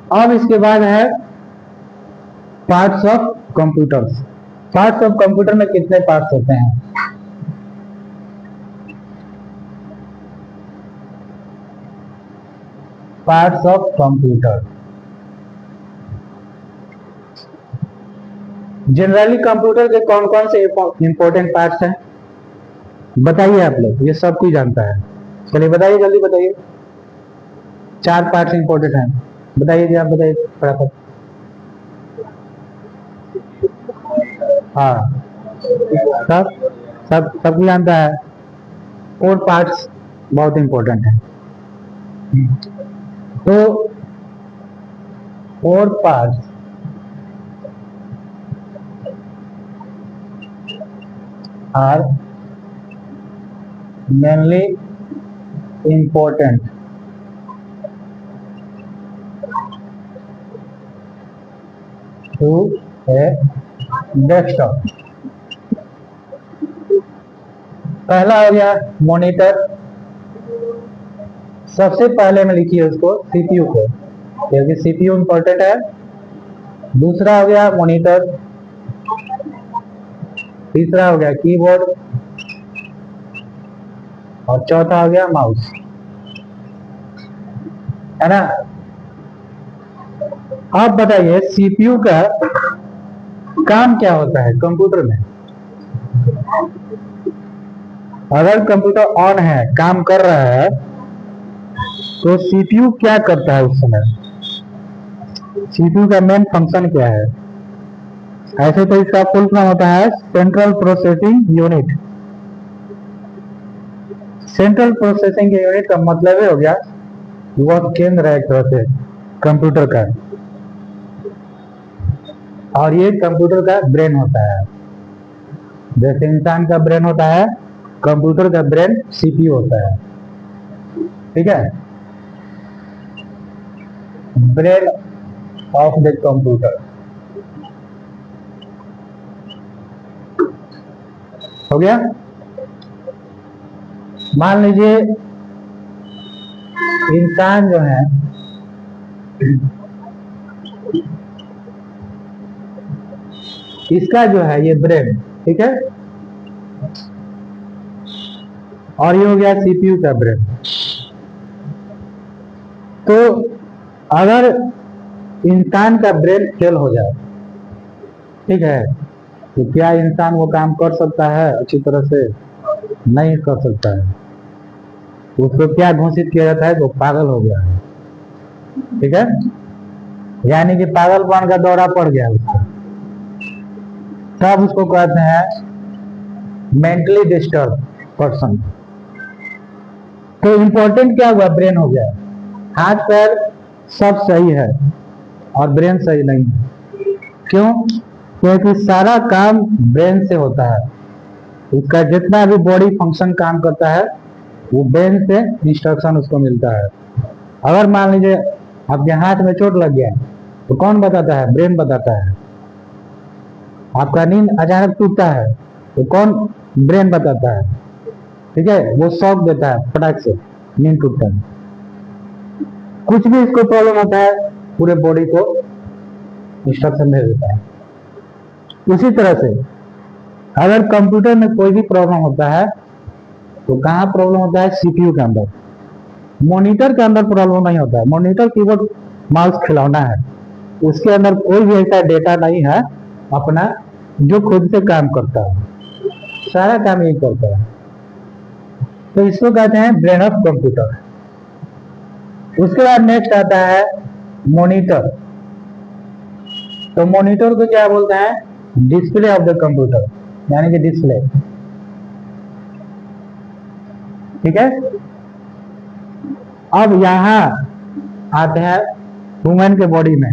अब इसके बाद है parts of computers. Parts of computer में कितने पार्ट्स होते हैं? Parts of computer. Generally computer के कौन कौन से इंपॉर्टेंट पार्ट्स हैं बताइए आप लोग, ये सब कोई जानता है। चलिए बताइए, जल्दी बताइए। 4 पार्ट्स इंपॉर्टेंट हैं, बताइए जी, आप बताइए फटाफट। हाँ, सब सब सब कोई जानता है। 4 पार्ट्स बहुत इंपॉर्टेंट है। तो 4 parts are mainly important to a desktop। पहला हो गया मॉनिटर, सबसे पहले में लिखिए उसको सीपीयू को, क्योंकि सीपीयू इंपॉर्टेंट है। दूसरा हो गया मॉनिटर, तीसरा हो गया कीबोर्ड, और चौथा हो गया माउस, है ना। आप बताइए सीपीयू का काम क्या होता है कंप्यूटर में? अगर कंप्यूटर ऑन है, काम कर रहा है, तो सीपीयू क्या करता है उस समय? सीपीयू का मेन फंक्शन क्या है? ऐसे तो इसका फुल फॉर्म होता है central processing unit. Central processing unit का मतलब हो गया वह केंद्र है एक तरह से कंप्यूटर का, और ये कंप्यूटर का ब्रेन होता है। जैसे इंसान का ब्रेन होता है, कंप्यूटर का ब्रेन सीपीयू होता है, ठीक है। ब्रेन ऑफ द कंप्यूटर हो गया। मान लीजिए इंसान जो है इसका जो है ये ब्रेन, ठीक है, और ये हो गया सीपीयू का ब्रेन। तो अगर इंसान का ब्रेन फेल हो जाए, ठीक है, तो क्या इंसान वो काम कर सकता है अच्छी तरह से? नहीं कर सकता है। उसको क्या घोषित किया जाता है? वो पागल हो गया है, ठीक है, यानी कि पागलपन का दौरा पड़ गया उसको, तब उसको कहते हैं मेंटली डिस्टर्ब पर्सन। तो इंपॉर्टेंट क्या हुआ? ब्रेन हो गया। हाथ पैर सब सही है और ब्रेन सही नहीं है। क्यों? क्योंकि सारा काम ब्रेन से होता है। उसका जितना भी बॉडी फंक्शन काम करता है वो ब्रेन से इंस्ट्रक्शन उसको मिलता है। अगर मान लीजिए आपके हाथ में चोट लग गया तो कौन बताता है? ब्रेन बताता है। आपका नींद अचानक टूटता है तो कौन? ब्रेन बताता है, ठीक है, वो शॉक देता है फटाक से, नींद टूटता है। कुछ भी इसको प्रॉब्लम होता है पूरे बॉडी को इंस्ट्रक्शन दे देता है। उसी तरह से अगर कंप्यूटर में कोई भी प्रॉब्लम होता है तो कहाँ प्रॉब्लम होता है? सीपीयू के अंदर। मॉनिटर के अंदर प्रॉब्लम नहीं होता है। मॉनिटर कीबोर्ड माउस खिलौना है, उसके अंदर कोई भी ऐसा डेटा नहीं है अपना जो खुद से काम करता है, सारा काम यही करता है। तो इसको कहते हैं ब्रेन ऑफ कंप्यूटर। उसके बाद नेक्स्ट आता है मॉनिटर। तो मॉनिटर को क्या बोलते हैं? डिस्प्ले ऑफ द कंप्यूटर, यानी कि डिस्प्ले, ठीक है। अब यहां आते हैं ह्यूमन के बॉडी में।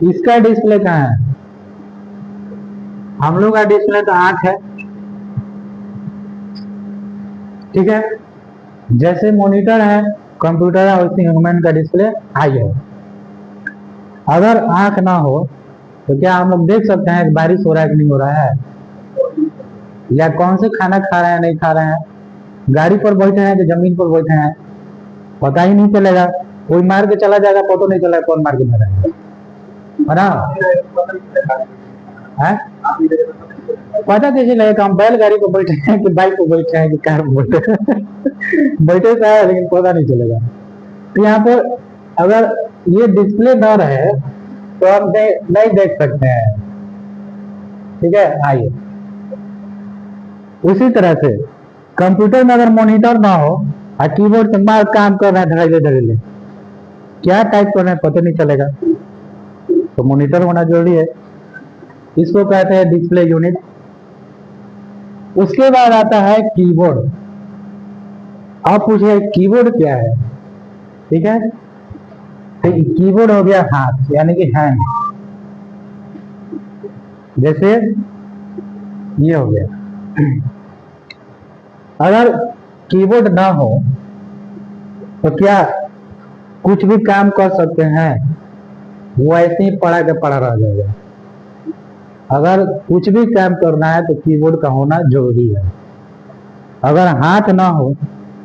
इसका डिस्प्ले कहाँ है? हम लोग का डिस्प्ले तो आंख है, ठीक है। जैसे मॉनिटर है, कंप्यूटर है, वैसे ह्यूमन का डिस्प्ले आई है। अगर आंख ना हो तो क्या हम लोग देख सकते हैं कि बारिश हो रहा है कि नहीं हो रहा है, या कौन से खाना खा रहे हैं नहीं खा रहे हैं, गाड़ी पर बैठे हैं कि जमीन पर बैठे हैं, पता ही नहीं चलेगा, कोई मार के चला जाएगा, पता नहीं चलेगा कौन मार के मारा है ना। है? पता कैसे लगेगा हम बैलगाड़ी पर बैठे हैं कि बाइक पर बैठे हैं कि कार पर बैठे हैं बैठे तो है लेकिन पता नहीं चलेगा। तो यहाँ पर अगर ये डिस्प्ले ना रहे तो हम नहीं देख सकते हैं, ठीक है। आइए, उसी तरह से कंप्यूटर में अगर मॉनिटर ना हो और कीबोर्ड से मार काम कर रहे हैं धड़ेले धड़ेले, क्या टाइप कर रहे हैं पता नहीं चलेगा, तो मॉनिटर होना जरूरी है। इसको कहते हैं डिस्प्ले यूनिट। उसके बाद आता है कीबोर्ड। आप पूछे कीबोर्ड क्या है, ठीक है। तो कीबोर्ड हो गया हाथ, यानी कि हैंड, जैसे ये हो गया। अगर कीबोर्ड ना हो तो क्या कुछ भी काम कर सकते हैं, वो ऐसे ही पड़ा के पड़ा रह जाएगा। अगर कुछ भी काम करना है तो कीबोर्ड का होना जरूरी है। अगर हाथ ना हो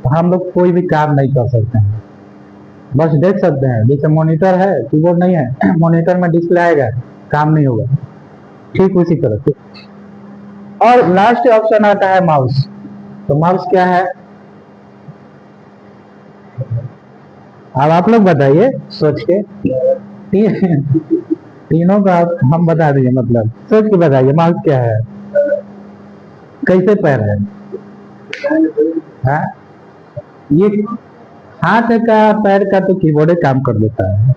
तो हम लोग कोई भी काम नहीं कर सकते हैं, बस देख सकते हैं। जैसे मॉनिटर है, कीबोर्ड नहीं है, मॉनिटर में डिस्प्ले आएगा, काम नहीं होगा, ठीक उसी तरह से। और लास्ट ऑप्शन आता है माउस। तो माउस क्या है, अब आप लोग बताइए सोच के। तीनों का हम बता दिए, मतलब सोच के बताइए माउस क्या है, कैसे पैर है। हाँ? ये हाथ का पैर का तो कीबोर्ड काम कर देता है,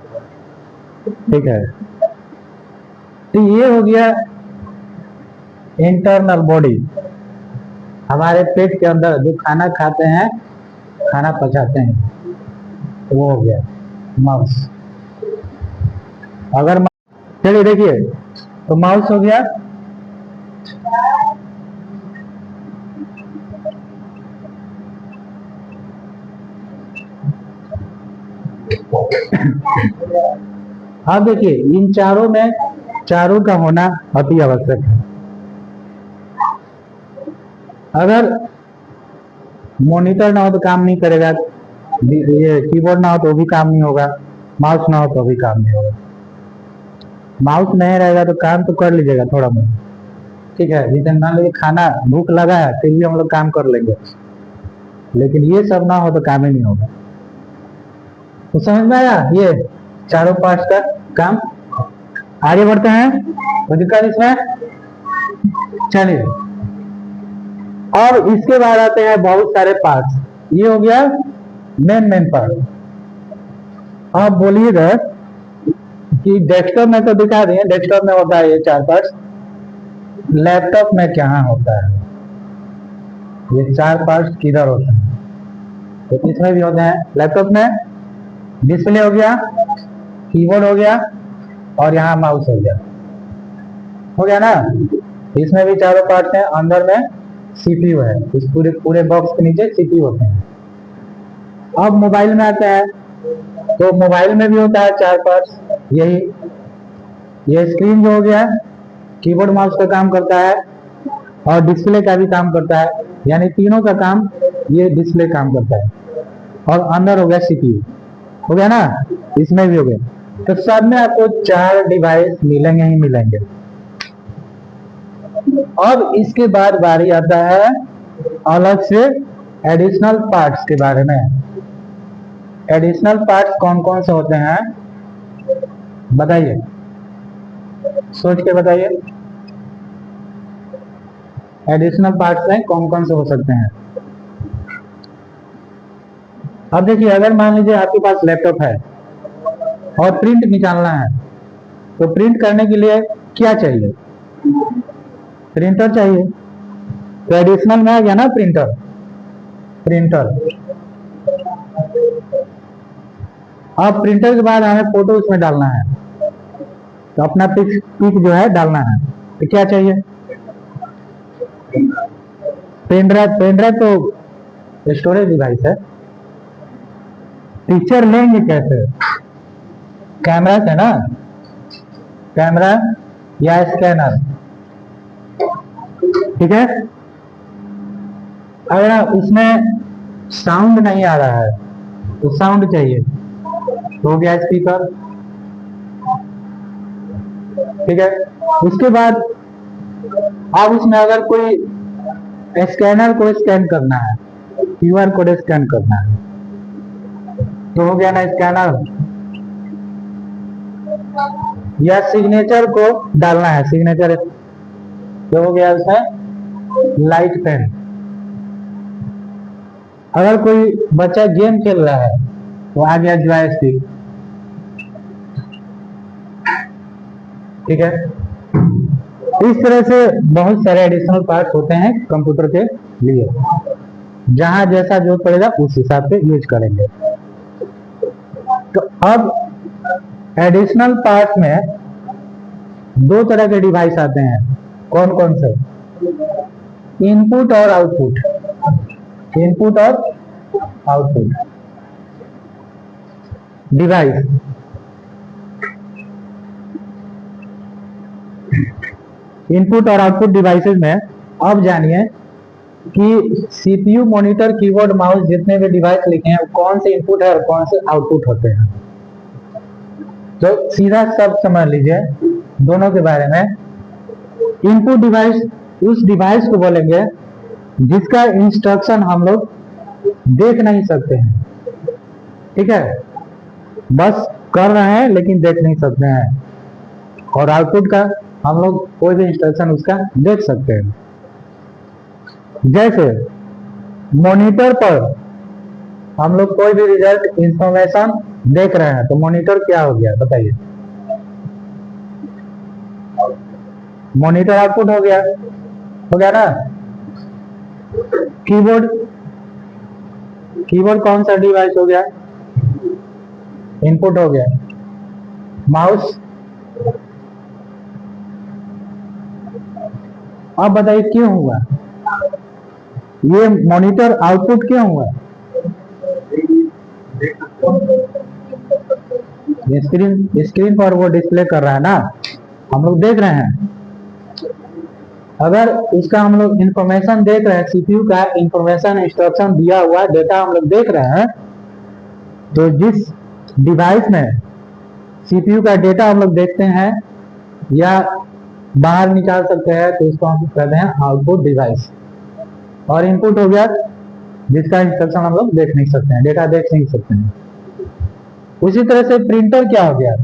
ठीक है। तो ये हो गया इंटरनल बॉडी, हमारे पेट के अंदर जो खाना खाते हैं, खाना पचाते हैं, वो हो गया माउस। अगर चलिए देखिए, तो माउस हो गया। अब देखिए इन चारों में चारों का होना अति आवश्यक है। अगर मॉनिटर ना हो तो काम नहीं करेगा, ये कीबोर्ड ना हो तो भी काम नहीं होगा, माउस ना हो तो भी काम नहीं होगा। माउस नहीं रहेगा तो काम तो कर लीजिएगा थोड़ा बहुत, ठीक है। जैसे मान लीजिए खाना भूख लगा है फिर भी हम लोग काम कर लेंगे, लेकिन ये सब ना हो तो काम ही नहीं होगा। तो समझ में आया ये चारों पार्ट्स का काम। आगे बढ़ते हैं, कोई दिक्कत इसमें? चलिए, और इसके बाद आते हैं बहुत सारे पार्ट्स। ये हो गया मेन पार्ट। आप बोलिएगा कि डेस्कटॉप में तो दिखा दिए, डेस्कटॉप में होता है ये चार पार्ट्स, लैपटॉप में क्या होता है, ये चार पार्ट्स किधर होते हैं? तो इसमें भी होते हैं। लैपटॉप में डिस्प्ले हो गया, कीबोर्ड हो गया, और यहाँ माउस हो गया ना। इसमें भी चारों पार्ट्स हैं। अंदर में सीपीयू है, इस पूरे बॉक्स के नीचे सीपीयू होते हैं। अब मोबाइल में आता है, तो मोबाइल में भी होता है चार पार्ट्स। यही ये स्क्रीन जो हो गया, कीबोर्ड माउस का काम करता है और डिस्प्ले का भी काम करता है, यानी तीनों का काम ये डिस्प्ले काम करता है। और अंदर हो गया सीपीयू, हो गया ना, इसमें भी हो गया। तो सब में आपको चार डिवाइस मिलेंगे ही मिलेंगे। अब इसके बाद बारी आता है अलग से एडिशनल पार्ट्स के बारे में। एडिशनल पार्ट्स कौन कौन से होते हैं बताइए, सोच के बताइए। एडिशनल पार्ट्स हैं कौन कौन से हो सकते हैं? अब देखिए, अगर मान लीजिए आपके पास लैपटॉप है और प्रिंट निकालना है, तो प्रिंट करने के लिए क्या चाहिए? प्रिंटर चाहिए। तो एडिशनल में आ गया ना प्रिंटर। अब प्रिंटर के बाद हमें फोटो उसमें डालना है, तो अपना पिक जो है डालना है, तो क्या चाहिए? पेन ड्राइव तो स्टोरेज डिवाइस है। पिक्चर लेंगे कैसे? कैमरा से ना, कैमरा या स्कैनर, ठीक है। अगर उसमें साउंड नहीं आ रहा है तो साउंड चाहिए, तो हो गया स्पीकर। ठीक है, उसके बाद अब उसमें अगर कोई स्कैनर को स्कैन करना है, क्यूआर कोड स्कैन करना है, तो हो गया ना स्कैनर। या सिग्नेचर को डालना है, सिग्नेचर, तो हो गया उसमें लाइट पेन। अगर कोई बच्चा गेम खेल रहा है तो आ गया जॉयस्टिक। ठीक है, इस तरह से बहुत सारे एडिशनल पार्ट्स होते हैं कंप्यूटर के लिए, जहां जैसा जो पड़ेगा उस हिसाब से यूज करेंगे। तो अब एडिशनल पार्ट्स में दो तरह के डिवाइस आते हैं, कौन कौन से? इनपुट और आउटपुट, इनपुट और आउटपुट डिवाइस। इनपुट और आउटपुट डिवाइसेस में अब जानिए कि सीपीयू, मॉनिटर, कीबोर्ड, माउस जितने भी डिवाइस लिखे हैं वो कौन से इनपुट है और कौन से आउटपुट होते हैं। तो सीधा सब समझ लीजिए दोनों के बारे में। इनपुट डिवाइस उस डिवाइस को बोलेंगे जिसका इंस्ट्रक्शन हम लोग देख नहीं सकते हैं। ठीक है, बस कर रहे हैं लेकिन देख नहीं सकते हैं। और आउटपुट का हम लोग कोई भी इंस्ट्रक्शन उसका देख सकते हैं। जैसे मॉनिटर पर हम लोग कोई भी रिजल्ट इंफॉर्मेशन देख रहे हैं, तो मॉनिटर क्या हो गया बताइए? मॉनिटर आउटपुट हो गया ना। कीबोर्ड, कीबोर्ड कौन सा डिवाइस हो गया? इनपुट हो गया। माउस, अब बताइए क्यों हुआ ये मॉनिटर आउटपुट, क्यों हुआ? स्क्रीन पर वो डिस्प्ले कर रहा है ना, हम लोग देख रहे हैं। अगर उसका हम लोग इंफॉर्मेशन देख रहे हैं, सीपीयू का इंफॉर्मेशन, इंस्ट्रक्शन दिया हुआ डेटा हम लोग देख रहे हैं, तो जिस डिवाइस में सीपीयू का डेटा हम लोग देखते हैं या बाहर निकाल सकते हैं, तो इसको हम कहते हैं आउटपुट डिवाइस। और इनपुट हो गया जिसका इंस्ट्रक्शन हम लोग देख नहीं सकते हैं, डेटा देख नहीं सकते हैं। उसी तरह से प्रिंटर क्या हो गया?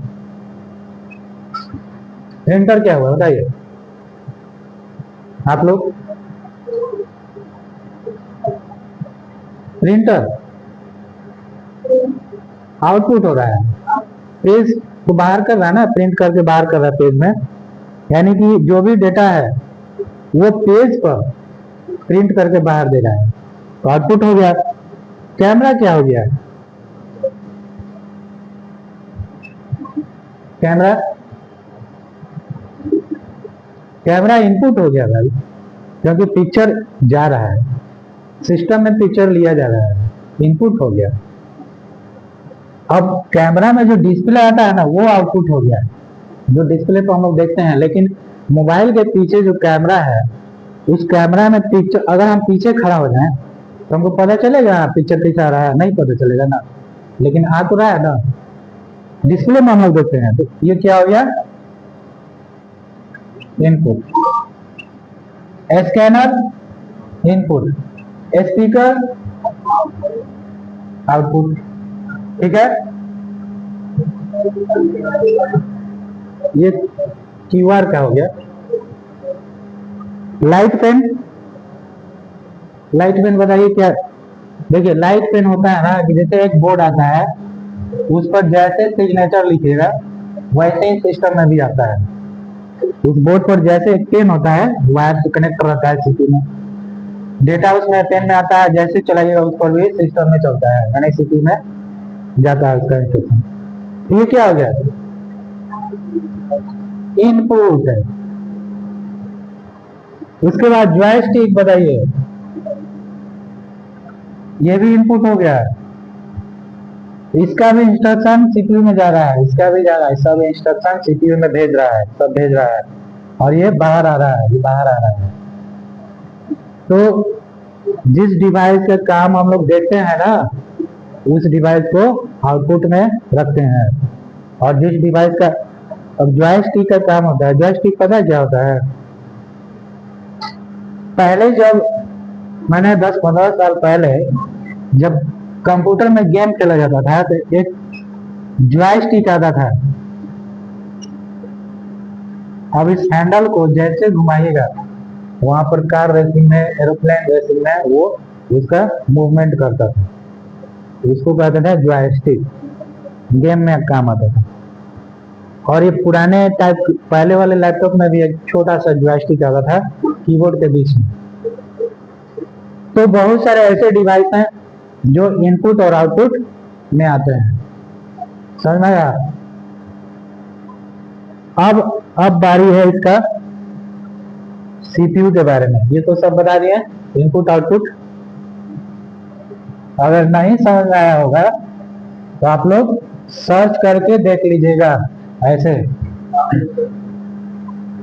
प्रिंटर क्या हुआ बताइए आप लोग? प्रिंटर आउटपुट हो रहा है, पेज को बाहर कर रहा है ना, प्रिंट करके बाहर कर रहा है पेज में, यानी कि जो भी डेटा है वो पेज पर प्रिंट करके बाहर दे रहा है, तो आउटपुट हो गया। कैमरा क्या हो गया? कैमरा, कैमरा इनपुट हो गया भाई, क्योंकि पिक्चर जा रहा है, सिस्टम में पिक्चर लिया जा रहा है, इनपुट हो गया। अब कैमरा में जो डिस्प्ले आता है ना, वो आउटपुट हो गया, जो डिस्प्ले पर हम लोग देखते हैं। लेकिन मोबाइल के पीछे जो कैमरा है, उस कैमरा में पिक्चर, अगर हम पीछे खड़ा हो जाएं तो हमको पता चलेगा पिक्चर कैसे आ रहा है? नहीं पता चलेगा ना, लेकिन आ तो रहा है ना, डिस्प्ले में हम लोग देखते हैं। तो ये क्या हो गया? Input. Scanner input, speaker output. ठीक है, ये क्यूआर का हो गया। लाइट पेन, लाइट पेन बताइए क्या? देखिए लाइट पेन होता है ना कि जैसे एक बोर्ड आता है, उस पर जैसे सिग्नेचर लिखिएगा वैसे ही सिस्टम में भी आता है। उस बोर्ड पर जैसे एक पेन होता है, वायर से कनेक्ट रहता है सीपीयू में, डेटा उसमें पेन में आता है, जैसे चलाइएगा उस पर भी सिस्टम में चलता है, यानी सीपीयू में जाता है उसका इंस्ट्रक्शन। ये क्या हो गया? इनपुट है। उसके बाद जॉयस्टिक बताइए, ये भी इनपुट हो गया। इसका भी इंस्ट्रक्शन सीपीयू में जा रहा है, इसका भी जा रहा है, सब इंस्ट्रक्शन सीपीयू में भेज रहा है, सब भेज रहा है, और ये बाहर आ रहा है, ये बाहर आ रहा है। तो जिस डिवाइस का काम हम लोग देखते हैं ना, उस डिवाइस को आउटपुट में रखते हैं। और जिस डिवाइस का, अब जॉयस्टिक का काम होता है, जॉयस्टिक पता है क्या होता है? पहले जब मैंने 10-15 साल पहले जब कंप्यूटर में गेम खेला जाता था तो एक जॉयस्टिक आता था। अब इस हैंडल को जैसे घुमाइएगा वहां पर कार रेसिंग में, एरोप्लेन रेसिंग में वो उसका मूवमेंट करता था। इसको कहते थे जॉयस्टिक, गेम में काम आता था। और ये पुराने टाइप, पहले वाले लैपटॉप में भी एक छोटा सा जॉयस्टिक आता था कीबोर्ड के बीच में। तो बहुत सारे ऐसे डिवाइस हैं जो इनपुट और आउटपुट में आते हैं। समझ में आया? अब बारी है इसका सीपीयू के बारे में। ये तो सब बता दिए, इनपुट आउटपुट। अगर नहीं समझ में आया होगा तो आप लोग सर्च करके देख लीजिएगा। ऐसे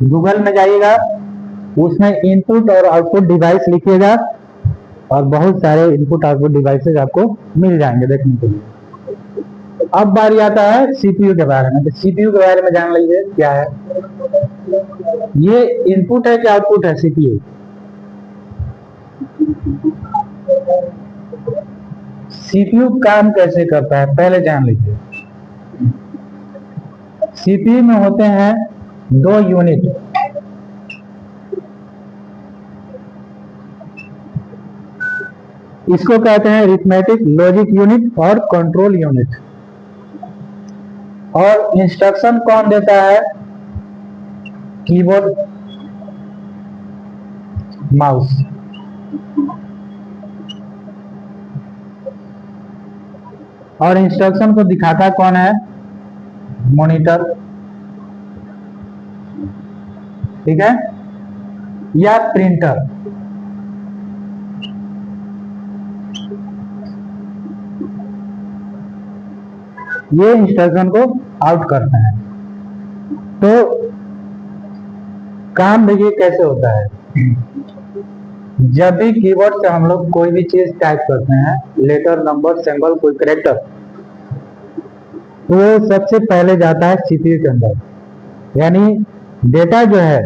गूगल में जाइएगा, उसमें इनपुट और आउटपुट डिवाइस लिखिएगा और बहुत सारे इनपुट आउटपुट डिवाइसेस आपको मिल जाएंगे देखने के लिए। अब बारी आता है सीपीयू के बारे में। तो सीपीयू के बारे में जान लीजिए क्या है। ये इनपुट है कि आउटपुट है सीपीयू? सीपीयू काम कैसे करता है पहले जान लीजिए। सीपीयू में होते हैं 2 यूनिट। इसको कहते हैं अरिथमेटिक लॉजिक यूनिट और कंट्रोल यूनिट। और इंस्ट्रक्शन कौन देता है? Keyboard, mouse. और इंस्ट्रक्शन को दिखाता कौन है? मॉनिटर, ठीक है, या प्रिंटर। ये इंस्ट्रक्शन को आउट करते हैं। तो काम देखिए कैसे होता है। जब भी कीबोर्ड से हम लोग कोई भी चीज टाइप करते हैं, लेटर, नंबर, सिंबल, कोई कैरेक्टर, तो वो सबसे पहले जाता है सीपीयू के अंदर। यानी डेटा जो है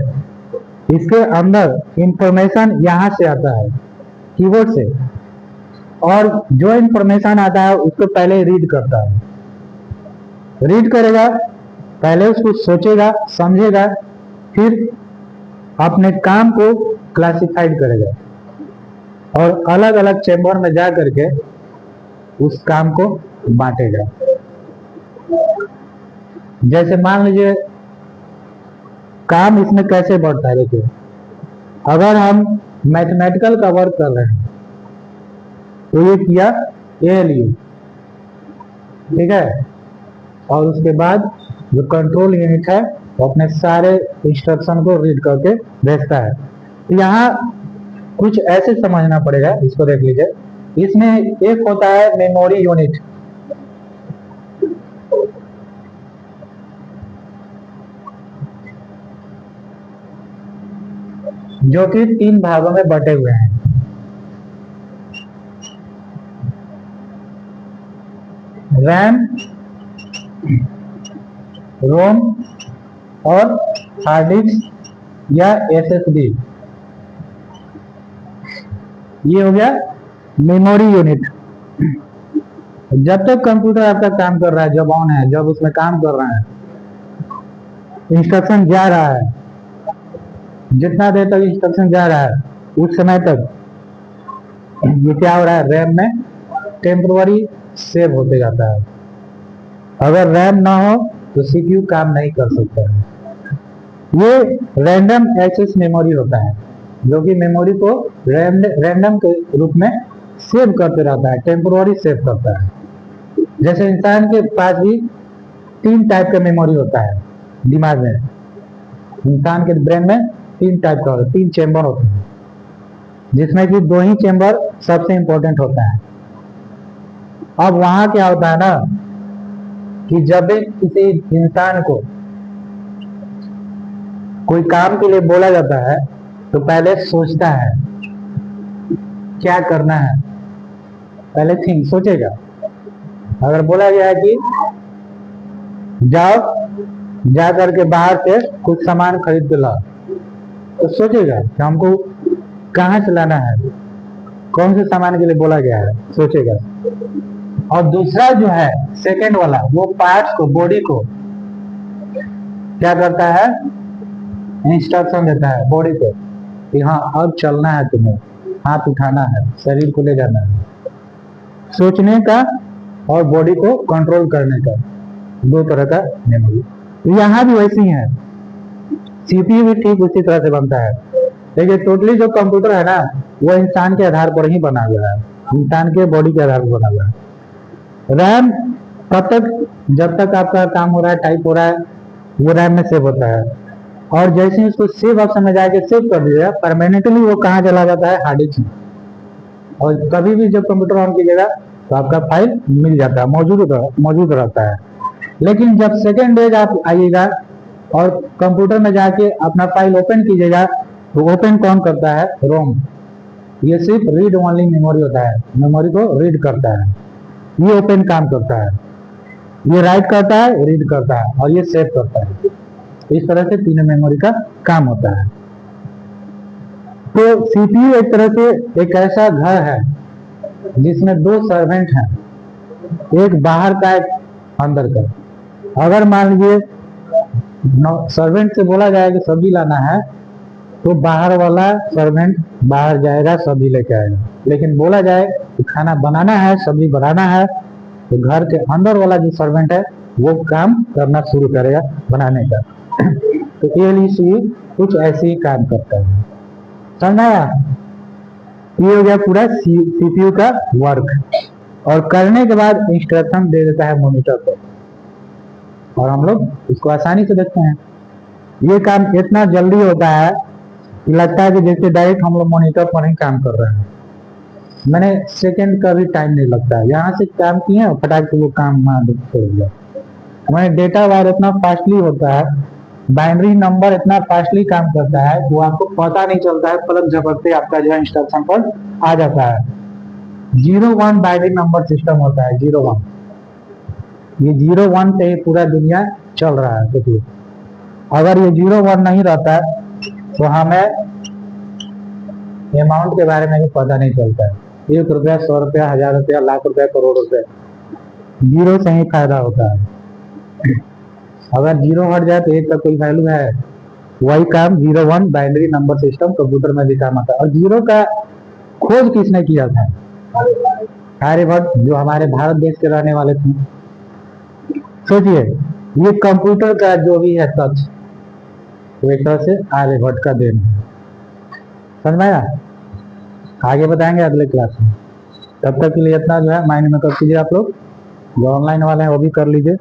इसके अंदर इंफॉर्मेशन यहाँ से आता है कीबोर्ड से, और जो इंफॉर्मेशन आता है उसको पहले रीड करता है। रीड करेगा, पहले उसको सोचेगा, समझेगा, फिर अपने काम को क्लासिफाइड करेगा और अलग अलग चैम्बर में जा करके उस काम को बांटेगा। जैसे मान लीजिए काम इसमें कैसे बढ़ता है। देखिए, अगर हम मैथमेटिकल का वर्क कर रहे हैं तो ये किया ALU, ठीक है, और उसके बाद जो कंट्रोल यूनिट है वो अपने सारे इंस्ट्रक्शन को रीड करके भेजता है। तो यहाँ कुछ ऐसे समझना पड़ेगा, इसको देख लीजिए। इसमें एक होता है मेमोरी यूनिट, जो कि 3 भागों में बटे हुए हैं। रैम, रोम और हार्ड डिस्क या SSD। ये हो गया मेमोरी यूनिट। जब तक कंप्यूटर आपका काम कर रहा है, जब ऑन है, जब उसमें काम कर रहा है, इंस्ट्रक्शन जा रहा है, जितना देर तक इंस्ट्रक्शन जा रहा है उस समय तक ये क्या हो रहा है, रैम में टेम्पररी सेव होते जाता है। अगर रैम ना हो तो सीपीयू काम नहीं कर सकता है। ये रैंडम एक्सेस मेमोरी होता है जो कि मेमोरी को रैंडम के रूप में सेव करते रहता है, टेम्पररी सेव करता है। जैसे इंसान के पास भी 3 टाइप का मेमोरी होता है दिमाग में। इंसान के ब्रेन में 3 टाइप का होता है, 3 चेम्बर होते हैं, जिसमें कि 2 ही चेम्बर सबसे इंपॉर्टेंट होता है। अब वहां क्या होता है ना कि जब भी किसी इंसान को कोई काम के लिए बोला जाता है तो पहले सोचता है क्या करना है, पहले थिंक सोचेगा, अगर बोला गया है कि जाओ, जा करके बाहर से कुछ सामान खरीद के लाओ, तो सोचेगा कि हमको कहाँ से लाना है, कौन से सामान के लिए बोला गया है, सोचेगा। और दूसरा जो है सेकंड वाला, वो पार्ट्स को, बॉडी को क्या करता है, इंस्ट्रक्शन देता है बॉडी को कि हाँ अब चलना है, तुम्हें हाथ उठाना है, शरीर को ले जाना है। सोचने का और बॉडी को कंट्रोल करने का दो तरह का मेमोरी। यहाँ भी वैसी है, सीपीयू भी ठीक उसी तरह से बनता है। देखिए टोटली जो कंप्यूटर है ना, वो इंसान के आधार पर ही बना हुआ है, इंसान के बॉडी के आधार पर बना हुआ है। रैम तब तक, जब तक आपका काम हो रहा है, टाइप हो रहा है, वो रैम में सेव होता है। और जैसे ही उसको सेव ऑप्शन में जाके सेव कर दिया, परमानेंटली वो कहाँ चला जाता है, हार्ड डिस्क में। और कभी भी जब कंप्यूटर ऑन कीजिएगा तो आपका फाइल मिल जाता है, मौजूद रहता है। लेकिन जब सेकेंड डेज आप आइएगा और कंप्यूटर में जाके अपना फाइल ओपन कीजिएगा, तो ओपन कौन करता है, रोम। ये सिर्फ रीड ओनली मेमोरी होता है, मेमोरी को रीड करता है, ये ओपन काम करता है। ये राइट करता है, रीड करता है, और ये सेव करता है। इस तरह से तीनों मेमोरी का काम होता है। तो सीपीयू एक तरह से एक ऐसा घर है जिसमें दो सर्वेंट हैं, एक बाहर का, एक अंदर का। अगर मान लीजिए सर्वेंट से बोला जाए कि सब्जी लाना है, तो बाहर वाला सर्वेंट बाहर जाएगा, सब्जी लेके आएगा। लेकिन बोला जाए कि खाना बनाना है, सब्जी बनाना है, तो घर के अंदर वाला जो सर्वेंट है वो काम करना शुरू करेगा बनाने का। तो ये कुछ ऐसे ही काम करता है, समझा। ये हो गया पूरा सीपीयू का वर्क। और करने के बाद इंस्ट्रक्शन दे देता है मॉनिटर पर, और हम लोग इसको आसानी से देखते हैं। ये काम इतना जल्दी होता है कि लगता है कि जैसे डायरेक्ट हम लोग मॉनिटर पर ही काम कर रहे हैं। मैंने सेकंड का भी टाइम नहीं लगता है, यहाँ से काम किए और फटाक से वो काम छोड़ दिया। हमारे डेटा वायर इतना फास्टली होता है, बाइनरी नंबर इतना फास्टली काम करता है, वो आपको पता नहीं चलता है, पलक झपकते आपका जो है इंस्ट्रक्शन पर आ जाता है। 0-1 बाइनरी नंबर सिस्टम होता है, 0-1। ये 0-1 से ही पूरा दुनिया चल रहा है। देखिए अगर ये 0-1 नहीं रहता है तो हमें अमाउंट के बारे में भी पता नहीं चलता है। 1 रुपया, 100 रुपया, 1000 रुपया, लाख रुपया, करोड़ रुपया, जीरो से ही फायदा होता है। अगर जीरो हट जाए तो एक का कोई वैल्यू है। वही काम 0-1 बाइनरी नंबर सिस्टम कंप्यूटर में भी काम आता है। और जीरो का खोज किसने किया था, आर्यभट्ट, जो हमारे भारत देश के रहने वाले थे। सोचिए ये कंप्यूटर का जो भी है तथ्य, तो एक तरह से आर्यभट्ट का देन है, समझ में आया। आगे बताएंगे अगले क्लास में। तब तक के लिए इतना जो है माइंड में कर लीजिए। आप लोग जो ऑनलाइन वाले हैं वो भी कर लीजिए।